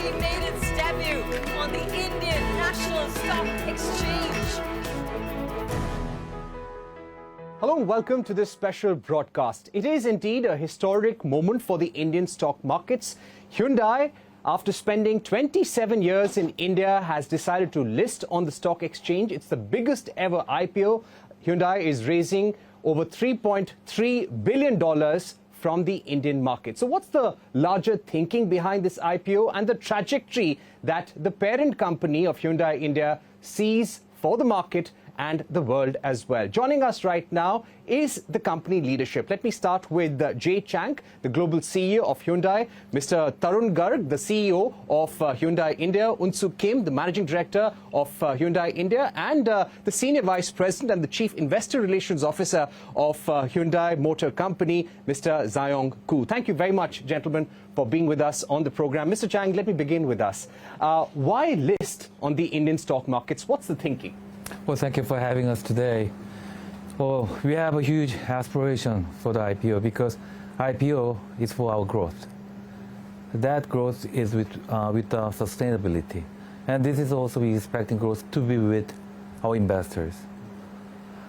finally made its debut on the Indian National Stock Exchange. Hello and welcome to this special broadcast. It is indeed a historic moment for the Indian stock markets. Hyundai, after spending 27 years in India, has decided to list on the stock exchange. It's the biggest ever IPO. Hyundai is raising over $3.3 billion from the Indian market. So what's the larger thinking behind this IPO and the trajectory that the parent company of Hyundai India sees for the market and the world as well? Joining us right now is the company leadership. Let me start with Jay Chang, the global CEO of Hyundai, Mr. Tarun Garg, the CEO of Hyundai India, Unsoo Kim, the managing director of Hyundai India, and the senior vice president and the chief investor relations officer of Hyundai Motor Company, Mr. Zayong Koo. Thank you very much, gentlemen, for being with us on the program. Mr. Chang, let me begin with us. Why list on the Indian stock markets? What's the thinking? Well, thank you for having us today. Well, we have a huge aspiration for the IPO because IPO is for our growth. That growth is with sustainability. And this is also we expecting growth to be with our investors.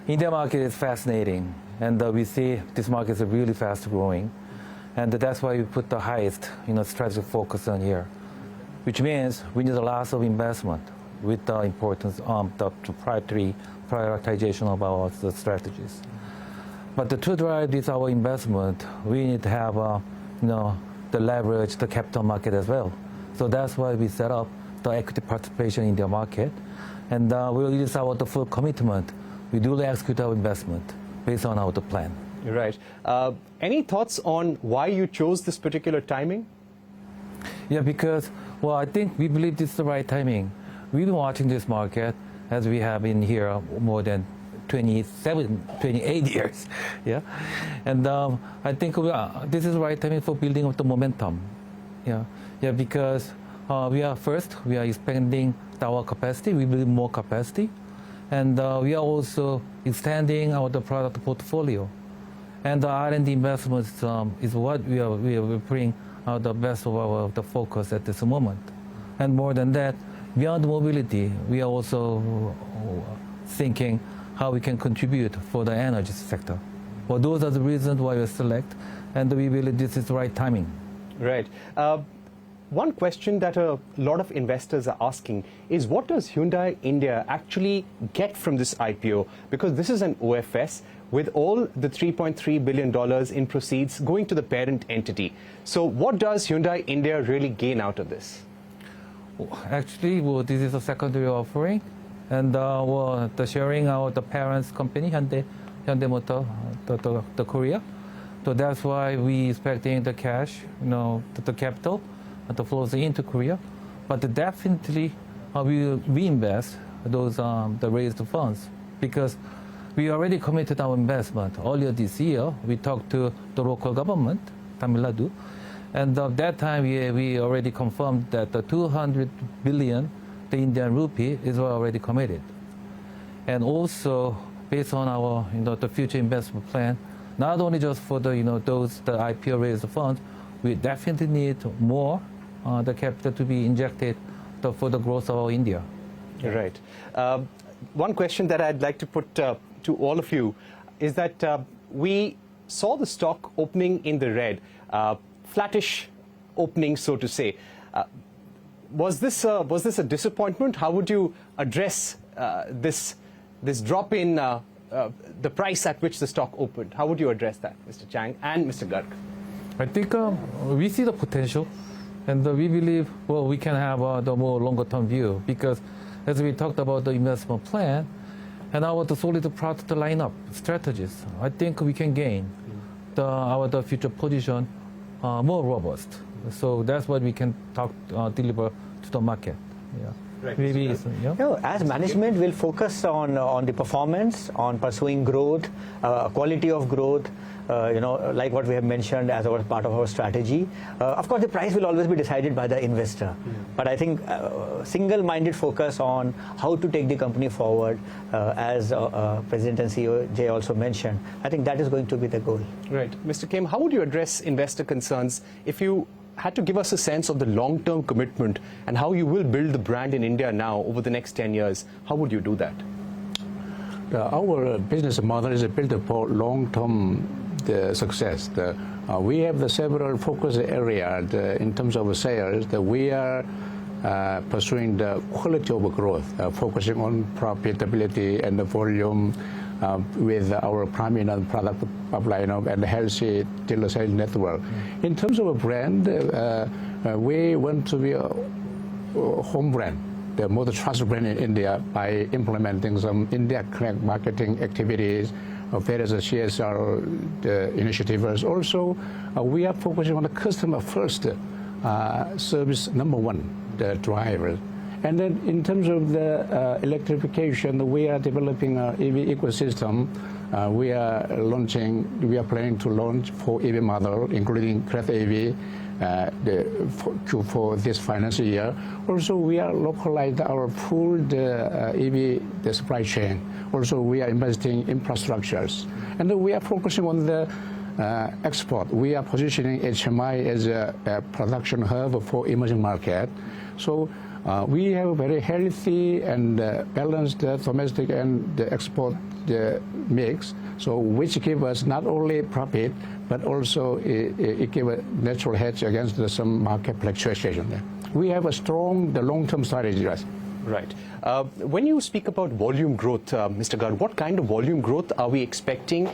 India market is fascinating, and we see this market is really fast growing. And that's why we put the highest strategic focus on here, which means we need a lot of investment with the importance of the proprietary prioritization of our strategies. But to drive this our investment, we need to have the leverage, the capital market as well. So that's why we set up the equity participation in the market, and we'll use the full commitment. We do execute our investment based on our plan. You're right. Any thoughts on why you chose this particular timing? Yeah, because I think we believe this is the right timing. We've been watching this market as we have been here more than 28 years. Yeah, and I think this is the right timing for building up the momentum. Yeah, because we are expanding our capacity. We build more capacity, and we are also extending the product portfolio. And the R&D investments is what we are putting the best of the focus at this moment. And more than that, beyond mobility, we are also thinking how we can contribute for the energy sector. Well, those are the reasons why we select, and we believe this is the right timing. Right. One question that a lot of investors are asking is, what does Hyundai India actually get from this IPO? Because this is an OFS with all the $3.3 billion in proceeds going to the parent entity. So what does Hyundai India really gain out of this? Actually, this is a secondary offering, and the sharing out the parents' company, Hyundai Motor, the Korea. So that's why we expecting the cash, the capital, that flows into Korea. But definitely, we will reinvest those the raised funds, because we already committed our investment earlier this year. We talked to the local government, Tamil Nadu. And at that time, we already confirmed that the 200 billion, the Indian rupee, is already committed. And also, based on our, the future investment plan, not only just for the, the IPO raised funds, we definitely need more the capital to be injected for the growth of India. Right. One question that I'd like to put to all of you is that we saw the stock opening in the red. Flattish opening, so to say. Was this a disappointment? How would you address this drop in the price at which the stock opened? How would you address that, Mr. Chang and Mr. Garg? I think we see the potential, and we believe we can have the more longer-term view, because as we talked about the investment plan and the solid product lineup strategies, I think we can gain the future position more robust. So that's what we can deliver to the market. Yeah. Right. Maybe, as management, will focus on the performance, on pursuing growth, quality of growth, like what we have mentioned as our part of our strategy. Of course, the price will always be decided by the investor. But I think single-minded focus on how to take the company forward, as President and CEO Jay also mentioned, I think that is going to be the goal. Right. Mr. Kim, how would you address investor concerns if you had to give us a sense of the long-term commitment and how you will build the brand in India now over the next 10 years, how would you do that? Our business model is built upon long-term success. We have the several focus areas in terms of sales that we are pursuing the quality of growth, focusing on profitability and the volume with our prominent product pipeline and healthy dealer sales network. In terms of a brand, we want to be a home brand, the most trusted brand in India by implementing some India Connect marketing activities, various CSR initiatives. Also, we are focusing on the customer first, service number one, the driver. And then in terms of the electrification, we are developing an EV ecosystem. We are planning to launch 4 EV models, including Crore EV, for this financial year. Also, we are localized our full EV supply chain. Also, we are investing in infrastructures. And then we are focusing on the export. We are positioning HMI as a production hub for emerging market. So we have a very healthy and balanced domestic and export mix, so which give us not only profit, but also it gives a natural hedge against some market fluctuation. We have a strong long-term strategy. Right. When you speak about volume growth, Mr. Garg, what kind of volume growth are we expecting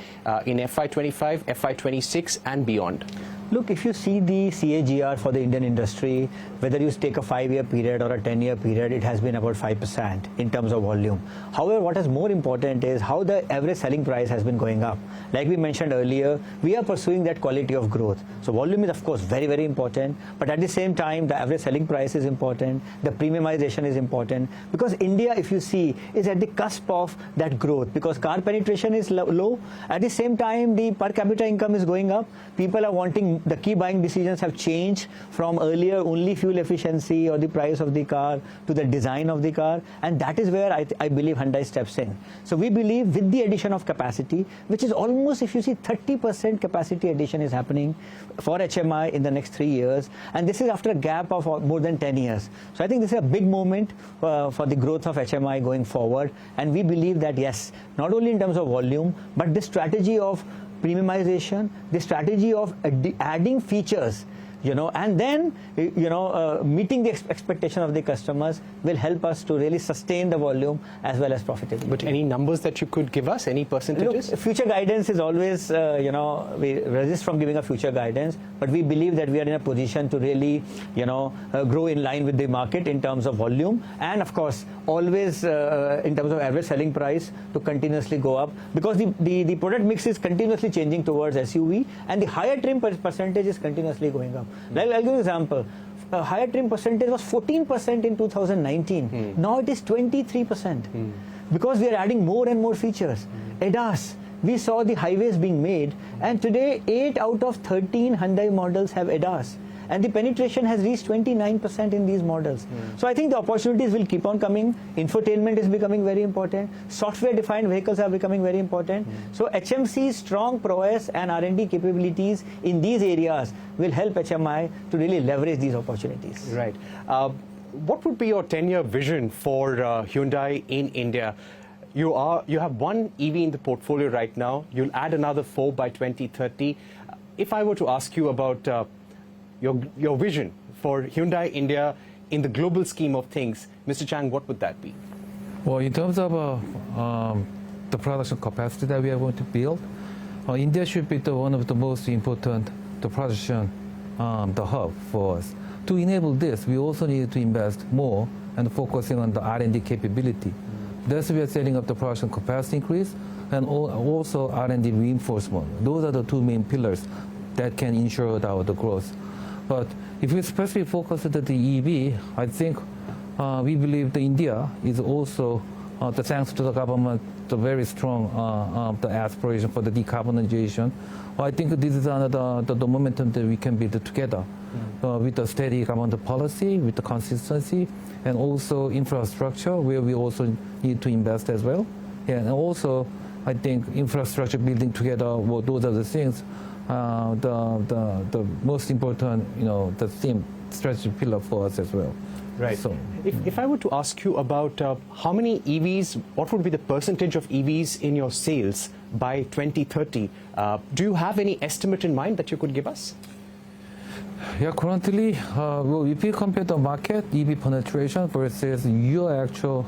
in FY25, FY26 and beyond? Look, if you see the CAGR for the Indian industry, whether you take a 5-year period or a 10-year period, it has been about 5% in terms of volume. However, what is more important is how the average selling price has been going up. Like we mentioned earlier, we are pursuing that quality of growth. So volume is, of course, very, very important. But at the same time, the average selling price is important. The premiumization is important. Because India, if you see, is at the cusp of that growth. Because car penetration is low. At the same time, the per capita income is going up. People are wanting, the key buying decisions have changed from earlier only fuel efficiency or the price of the car to the design of the car, and that is where I believe Hyundai steps in. So we believe with the addition of capacity, which is almost, if you see, 30% capacity addition is happening for HMI in the next 3 years, and this is after a gap of more than 10 years. So I think this is a big moment for the growth of HMI going forward, and we believe that yes, not only in terms of volume, but this strategy of premiumization, the strategy of adding features, and then, meeting the expectation of the customers will help us to really sustain the volume as well as profitability. But any numbers that you could give us, any percentages? Look, future guidance is always, we resist from giving a future guidance, but we believe that we are in a position to really, grow in line with the market in terms of volume, and of course, always in terms of average selling price to continuously go up, because the product mix is continuously changing towards SUV, and the higher trim percentage is continuously going up. I'll give you an example. Higher trim percentage was 14% in 2019. Now it is 23%. Because we are adding more and more features. ADAS, we saw the highways being made, and today 8 out of 13 Hyundai models have ADAS. And the penetration has reached 29% in these models. So I think the opportunities will keep on coming. Infotainment is becoming very important. Software-defined vehicles are becoming very important. So HMC's strong prowess and R&D capabilities in these areas will help HMI to really leverage these opportunities. Right. What would be your 10-year vision for Hyundai in India? You have 1 EV in the portfolio right now. You'll add another 4 by 2030. If I were to ask you about your vision for Hyundai India in the global scheme of things, Mr. Chang, what would that be? Well, in terms of the production capacity that we are going to build, India should be one of the most important production the hub for us. To enable this, we also need to invest more and focusing on the R&D capability. Thus, we are setting up the production capacity increase and also R&D reinforcement. Those are the 2 main pillars that can ensure the growth. But if we especially focus on the EV, I think we believe that India is also, thanks to the government, the very strong the aspiration for the decarbonization. I think this is another the momentum that we can build together with the steady government policy, with the consistency, and also infrastructure, where we also need to invest as well. Yeah, and also, I think infrastructure building together, well, those are the things the most important, the theme, strategy pillar for us as well. Right. So, if I were to ask you about how many EVs, what would be the percentage of EVs in your sales by 2030, do you have any estimate in mind that you could give us? yeah, currently, if you compare the market, EV penetration versus your actual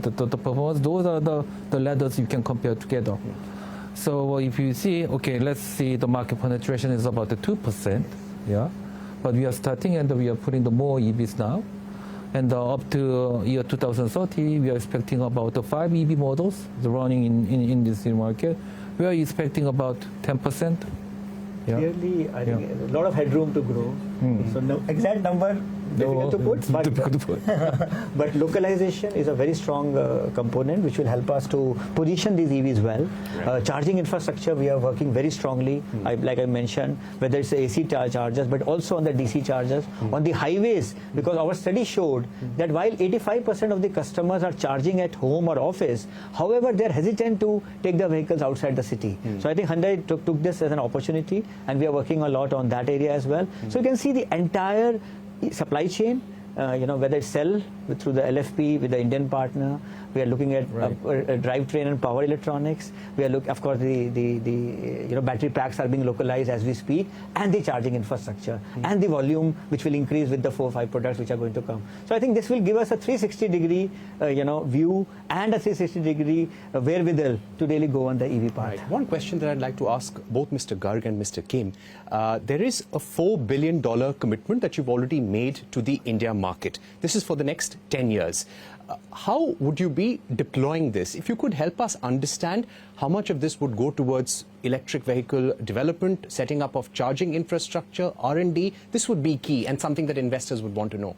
the performance, those are the ladders you can compare together. So if you see, okay, let's see, the market penetration is about 2%, yeah, but we are starting and we are putting the more EVs now. And up to year 2030, we are expecting about 5 EV models running in this market. We are expecting about 10%. Yeah. Clearly, I think a lot of headroom to grow. So no exact number difficult to put, but localization is a very strong component which will help us to position these EVs well. Right. Charging infrastructure, we are working very strongly, like I mentioned, whether it's the AC chargers, but also on the DC chargers, on the highways, because our study showed that while 85% of the customers are charging at home or office, however, they're hesitant to take their vehicles outside the city. So I think Hyundai took this as an opportunity, and we are working a lot on that area as well. So you can see the entire supply chain, whether it's cell through the LFP with the Indian partner. We are looking at drivetrain and power electronics. We are of course, the battery packs are being localized as we speak, and the charging infrastructure and the volume which will increase with the 4 or 5 products which are going to come. So I think this will give us a 360-degree, view and a 360-degree wherewithal to really go on the EV path. Right. One question that I'd like to ask both Mr. Garg and Mr. Kim. There is a $4 billion commitment that you've already made to the India market. This is for the next 10 years. How would you be deploying this? If you could help us understand how much of this would go towards electric vehicle development, setting up of charging infrastructure, R&D, this would be key and something that investors would want to know.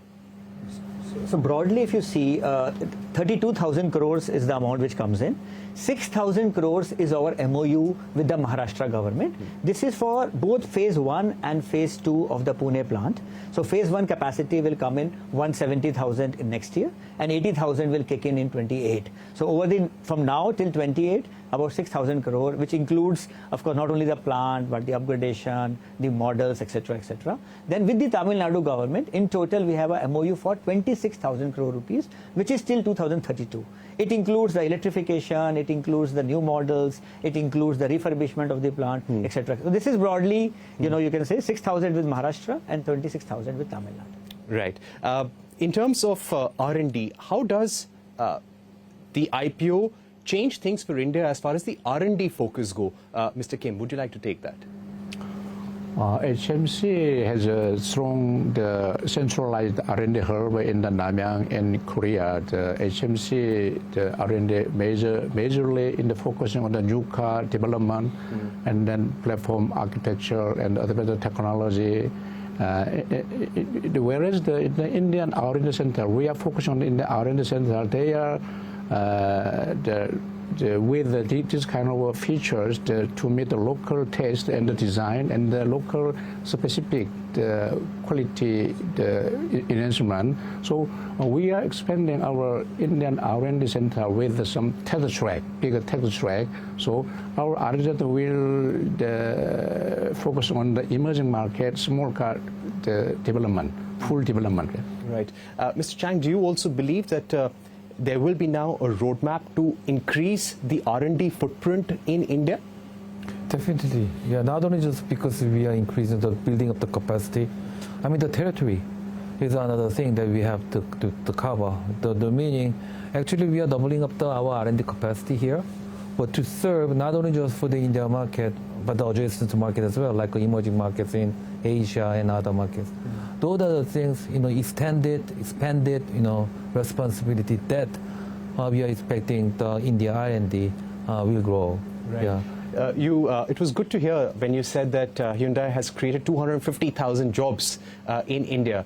So broadly, if you see, 32,000 crores is the amount which comes in. 6,000 crores is our MOU with the Maharashtra government. This is for both phase 1 and phase 2 of the Pune plant. So phase 1 capacity will come in 170,000 in next year, and 80,000 will kick in 28. So from now till 28, about 6,000 crore, which includes, of course, not only the plant, but the upgradation, the models, etc., etc. Then with the Tamil Nadu government, in total, we have a MOU for 26,000 crore rupees, which is till 2032. It includes the electrification, it includes the new models, it includes the refurbishment of the plant, etc. So this is broadly, you can say 6,000 with Maharashtra and 26,000 with Tamil Nadu. Right. In terms of R&D, how does the IPO change things for India as far as the R&D focus go? Mr. Kim, would you like to take that? HMC has a strong centralized R&D hub in the Namyang in Korea. The HMC, the R&D majorly in the focusing on the new car development and then platform architecture and other technology. Whereas the Indian R&D center, we are focusing on in the R&D center, they are with these kind of features to meet the local taste and the design and the local specific quality enhancement. So we are expanding our Indian R&D center with some test track, bigger test track. So our R&D center will focus on the emerging market, small car development, full development. Right. Mr. Chang, do you also believe that there will be now a roadmap to increase the R&D footprint in India? definitely. Yeah, not only just because we are increasing the building up the capacity. I mean, the territory is another thing that we have to cover. The meaning, actually, we are doubling up our R&D capacity here, but to serve not only just for the India market, but the adjacent market as well, like emerging markets in Asia and other markets. Those are the things, expanded, responsibility that we are expecting the India R&D will grow. Right. Yeah. It was good to hear when you said that Hyundai has created 250,000 jobs in India.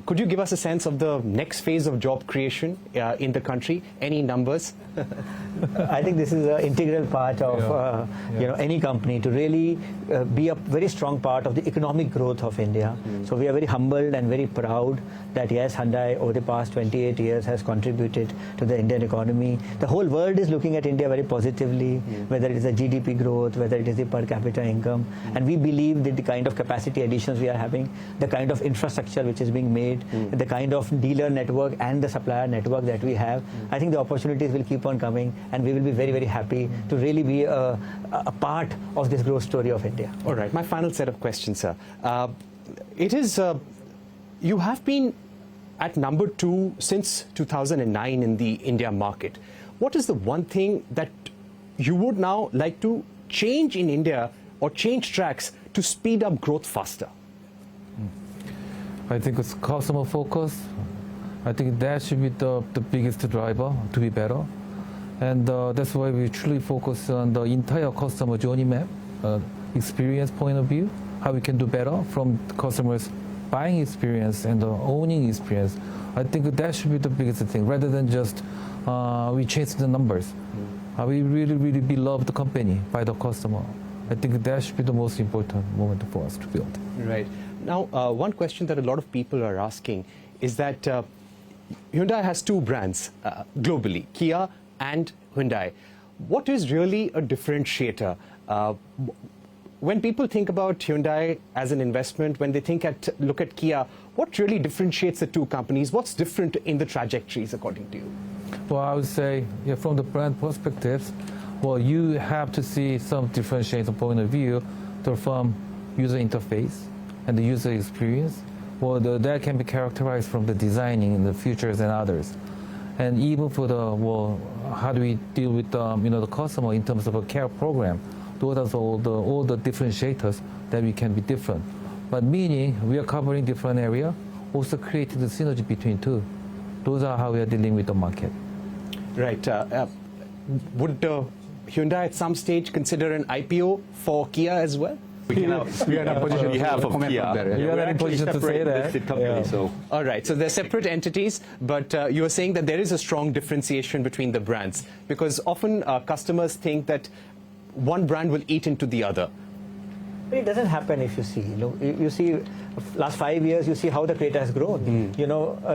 Could you give us a sense of the next phase of job creation in the country? Any numbers? I think this is an integral part of any company to really be a very strong part of the economic growth of India. So we are very humbled and very proud that yes, Hyundai over the past 28 years has contributed to the Indian economy. The whole world is looking at India very positively, whether it is the GDP growth, whether it is the per capita income, and we believe that the kind of capacity additions we are having, the kind of infrastructure which is being made, the kind of dealer network and the supplier network that we have, I think the opportunities will keep on coming, and we will be very, very happy to really be a part of this growth story of India. All right, my final set of questions, sir. It is, you have been at number 2 since 2009 in the India market. What is the one thing that you would now like to change in India or change tracks to speed up growth faster? I think it's customer focus. I think that should be the biggest driver to be better. And that's why we truly focus on the entire customer journey map, experience point of view, how we can do better from customers' buying experience and the owning experience. I think that should be the biggest thing, rather than just we chase the numbers. We really, really beloved the company by the customer. I think that should be the most important moment for us to build. Right. Now, one question that a lot of people are asking is that Hyundai has 2 brands globally, Kia and Hyundai. What is really a differentiator? When people think about Hyundai as an investment, when they look at Kia, what really differentiates the 2 companies? What's different in the trajectories, according to you? Well, I would say, from the brand perspectives, well, you have to see some differentiating point of view from user interface and the user experience. Well, that can be characterized from the designing and the features and others. And even for how do we deal with the customer in terms of a care program? Those are all the differentiators that we can be different. But meaning we are covering different area, also creating the synergy between 2. Those are how we are dealing with the market. Right. Would Hyundai at some stage consider an IPO for Kia as well? We are in a position On behalf of Kia. You are in a position to say that. Listed company, so. All right, so they're separate entities, but you are saying that there is a strong differentiation between the brands, because often customers think that one brand will eat into the other. But it doesn't happen if you see. You see, last 5 years, you see how the Creta has grown.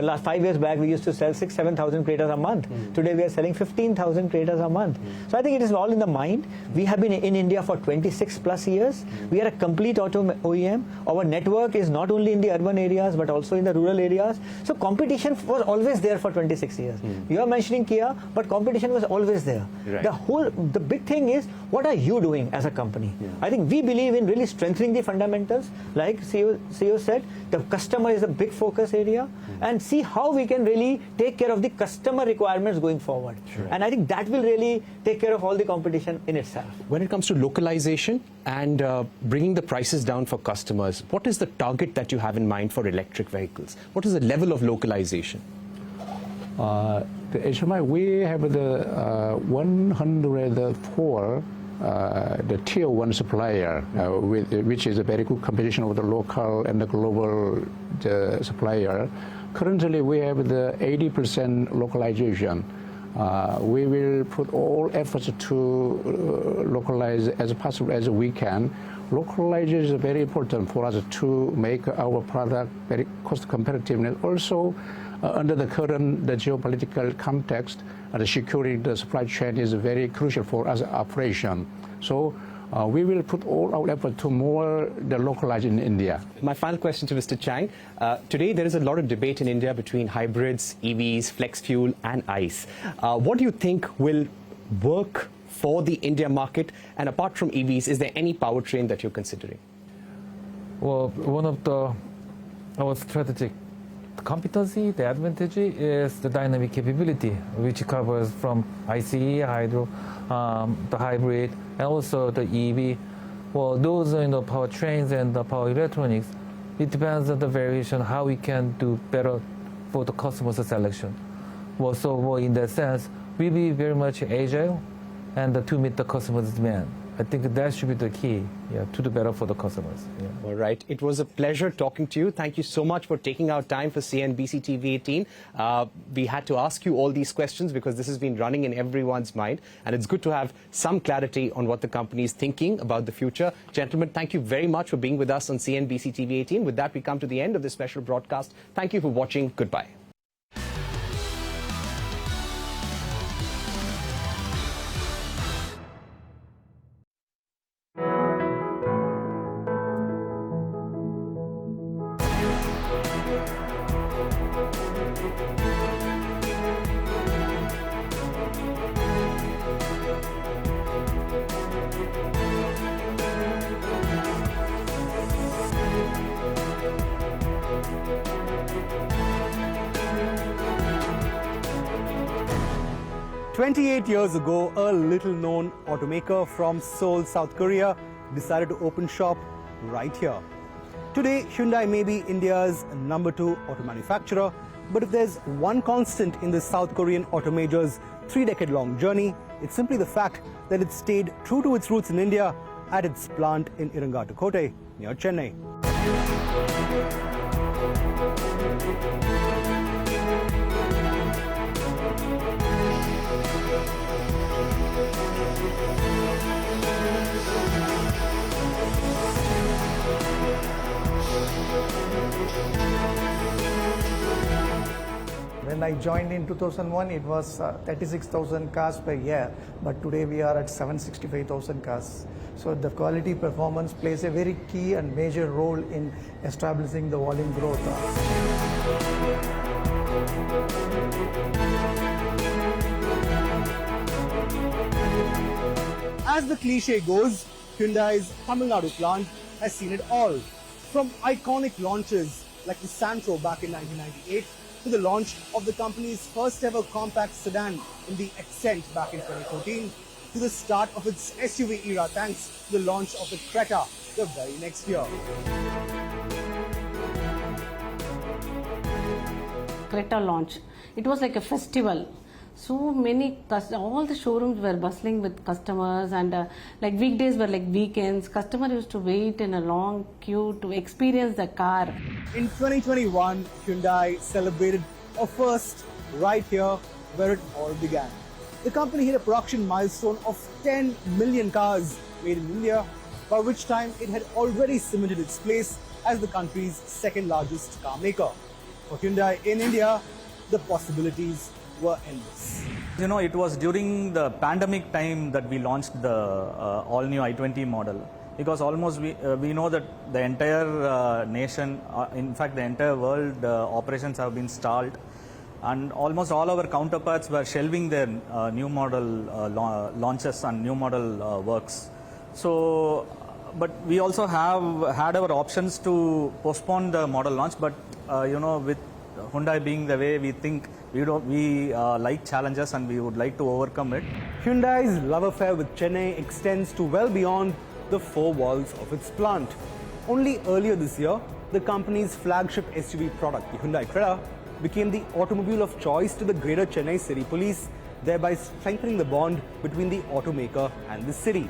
Last 5 years back, we used to sell 6,000-7,000 Cretas a month. Today, we are selling 15,000 Cretas a month. So I think it is all in the mind. We have been in India for 26 plus years. We are a complete auto OEM. Our network is not only in the urban areas, but also in the rural areas. So competition was always there for 26 years. You are mentioning Kia, but competition was always there. Right. The big thing is, what are you doing as a company? I think we believe in really strengthening the fundamentals. Like CEO said, the customer is a big focus area, and see how we can really take care of the customer requirements going forward. Sure. And I think that will really take care of all the competition in itself. When it comes to localization and bringing the prices down for customers, what is the target that you have in mind for electric vehicles? What is the level of localization? The HMI, we have the 104 the tier 1 supplier, which is a very good competition with the local and the global supplier. Currently, we have the 80% localization. We will put all efforts to localize as possible as we can. Localization is very important for us to make our product very cost competitive, and also under the current geopolitical context, the securing the supply chain is very crucial for us operation. So we will put all our effort to more the localize in India. My final question to Mr. Chang. Today there is a lot of debate in India between hybrids, EVs, flex fuel and ICE. What do you think will work for the India market? And apart from EVs, is there any powertrain that you're considering? Well, one of our strategic competency, the advantage is the dynamic capability, which covers from ICE, hydro, the hybrid, and also the EV. Well, those are powertrains and the power electronics. It depends on the variation, how we can do better for the customer's selection. Well, so in that sense, we be very much agile and to meet the customer's demand. I think that should be the key, to do better for the customers. Yeah. All right. It was a pleasure talking to you. Thank you so much for taking out time for CNBC TV18. We had to ask you all these questions because this has been running in everyone's mind. And it's good to have some clarity on what the company is thinking about the future. Gentlemen, thank you very much for being with us on CNBC TV18. With that, we come to the end of this special broadcast. Thank you for watching. Goodbye. "28 years ago, a little-known automaker from Seoul, South Korea decided to open shop right here. Today, Hyundai may be India's #2 auto manufacturer, but if there's one constant in the South Korean auto major's 3-decade-long journey, it's simply the fact that it stayed true to its roots in India at its plant in Irangatukote, near Chennai. When I joined in 2001, it was 36,000 cars per year, but today we are at 765,000 cars. So the quality performance plays a very key and major role in establishing the volume growth. As the cliche goes, Hyundai's Tamil Nadu plant has seen it all. From iconic launches like the Santro back in 1998, to the launch of the company's first ever compact sedan in the Accent back in 2014, to the start of its SUV era thanks to the launch of the Creta the very next year. Creta launch. It was like a festival. So many, all the showrooms were bustling with customers, and like weekdays were like weekends. Customer used to wait in a long queue to experience the car. In 2021, Hyundai celebrated a first right here where it all began. The company hit a production milestone of 10 million cars made in India, by which time it had already cemented its place as the country's second largest car maker. For Hyundai in India, the possibilities were endless. You know, it was during the pandemic time that we launched the all-new i20 model, because almost we know that the entire nation, in fact the entire world operations have been stalled, and almost all our counterparts were shelving their new model launches and new model works. So, but we also have had our options to postpone the model launch, but you know, with Hyundai being the way we think, we like challenges and we would like to overcome it. Hyundai's love affair with Chennai extends to well beyond the four walls of its plant. Only earlier this year, the company's flagship SUV product, the Hyundai Creta, became the automobile of choice to the Greater Chennai City Police, thereby strengthening the bond between the automaker and the city.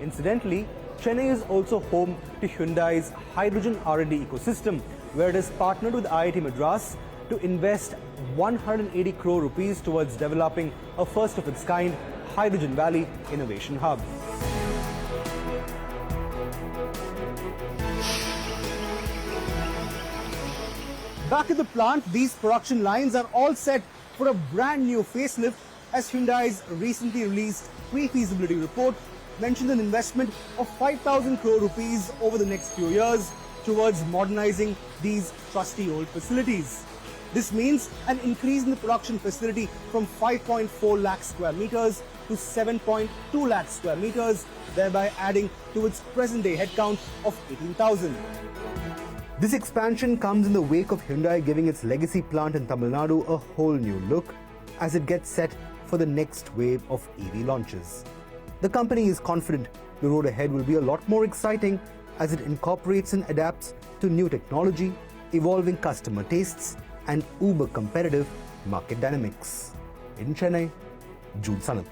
Incidentally, Chennai is also home to Hyundai's hydrogen R&D ecosystem, where it has partnered with IIT Madras to invest 180 crore rupees towards developing a first-of-its-kind Hydrogen Valley Innovation Hub. Back at the plant, these production lines are all set for a brand new facelift, as Hyundai's recently released pre-feasibility report mentioned an investment of 5,000 crore rupees over the next few years towards modernizing these trusty old facilities. This means an increase in the production facility from 5.4 lakh square meters to 7.2 lakh square meters, thereby adding to its present-day headcount of 18,000. This expansion comes in the wake of Hyundai giving its legacy plant in Tamil Nadu a whole new look as it gets set for the next wave of EV launches. The company is confident the road ahead will be a lot more exciting as it incorporates and adapts to new technology, evolving customer tastes, and uber-competitive market dynamics. In Chennai, Jude Sanath.